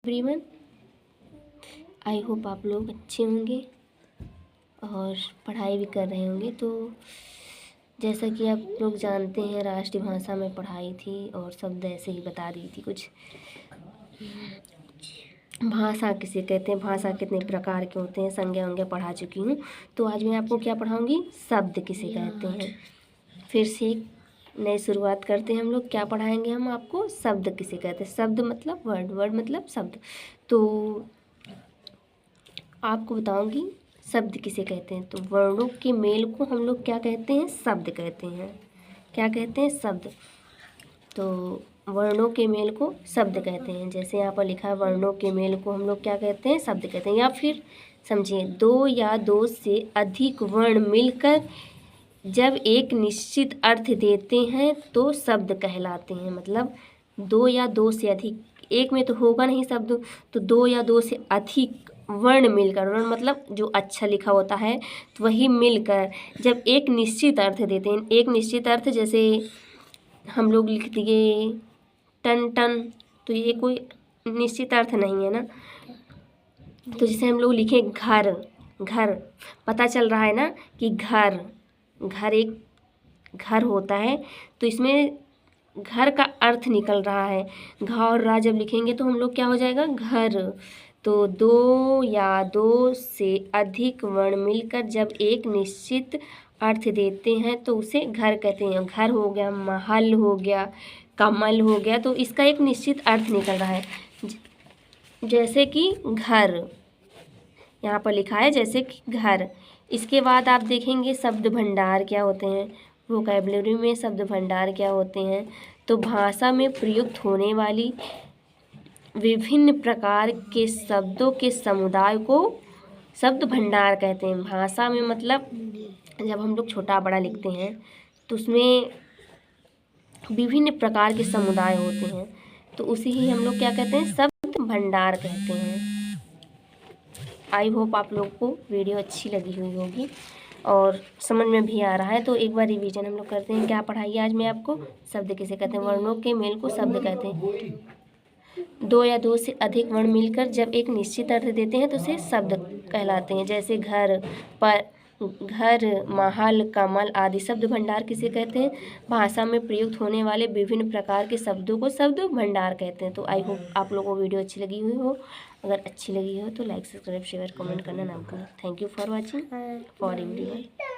Everyone, I hope आप लोग अच्छे होंगे और पढ़ाई भी कर रहे होंगे। तो जैसा कि आप लोग जानते हैं, राष्ट्रीय भाषा में पढ़ाई थी और शब्द ऐसे ही बता रही थी कुछ। भाषा किसे कहते हैं, भाषा कितने प्रकार के होते हैं, संज्ञा वंज्ञा पढ़ा चुकी हूँ। तो आज मैं आपको क्या पढ़ाऊँगी, शब्द किसे कहते हैं। फिर से एक नई शुरुआत करते हैं हम लोग। क्या पढ़ाएंगे हम आपको, शब्द किसे कहते हैं। शब्द मतलब वर्ड, वर्ड मतलब शब्द। तो आपको बताऊंगी शब्द किसे कहते हैं। तो वर्णों के मेल को हम लोग क्या कहते हैं, शब्द कहते हैं। क्या कहते हैं, शब्द। तो वर्णों के मेल को शब्द कहते हैं। जैसे यहाँ पर लिखा है, वर्णों के मेल को हम लोग क्या कहते हैं, शब्द कहते हैं। या फिर समझिए, दो या दो से अधिक वर्ण मिलकर जब एक निश्चित अर्थ देते हैं तो शब्द कहलाते हैं। मतलब दो या दो से अधिक, एक में तो होगा नहीं शब्द, तो दो या दो से अधिक वर्ण मिलकर, वर्ण मतलब जो अच्छा लिखा होता है, तो वही मिलकर जब एक निश्चित अर्थ देते हैं। एक निश्चित अर्थ, जैसे हम लोग लिख दिए टन टन, तो ये कोई निश्चित अर्थ नहीं है ना। तो जैसे हम लोग लिखें घर, घर, पता चल रहा है ना कि घर, घर एक घर होता है, तो इसमें घर का अर्थ निकल रहा है। घा और रा जब लिखेंगे तो हम लोग क्या हो जाएगा, घर। तो दो या दो से अधिक वर्ण मिलकर जब एक निश्चित अर्थ देते हैं तो उसे घर कहते हैं। घर हो गया, महल हो गया, कमल हो गया, तो इसका एक निश्चित अर्थ निकल रहा है। जैसे कि घर, यहाँ पर लिखा है जैसे कि घर। इसके बाद आप देखेंगे शब्द भंडार क्या होते हैं, वोकैबुलरी में शब्द भंडार क्या होते हैं। तो भाषा में प्रयुक्त होने वाली विभिन्न प्रकार के शब्दों के समुदाय को शब्द भंडार कहते हैं। भाषा में मतलब जब हम लोग छोटा बड़ा लिखते हैं तो उसमें विभिन्न प्रकार के समुदाय होते हैं, तो उसे ही हम लोग क्या कहते हैं, शब्द भंडार कहते हैं। आई होप आप लोग को वीडियो अच्छी लगी हुई होगी और समझ में भी आ रहा है। तो एक बार रिवीजन हम लोग करते हैं। क्या पढ़ाई आज मैं आपको, शब्द किसे कहते हैं, वर्णों के मेल को शब्द कहते हैं। दो या दो से अधिक वर्ण मिलकर जब एक निश्चित अर्थ देते हैं तो उसे शब्द कहलाते हैं। जैसे घर, पर, घर, महल, कमल आदि। शब्द भंडार किसे कहते हैं, भाषा में प्रयुक्त होने वाले विभिन्न प्रकार के शब्दों को शब्द भंडार कहते हैं। तो आई होप आप लोगों को वीडियो अच्छी लगी हुई हो। अगर अच्छी लगी हो तो लाइक, सब्सक्राइब, शेयर, कमेंट करना ना भूलें। Thank you for watching for everyone.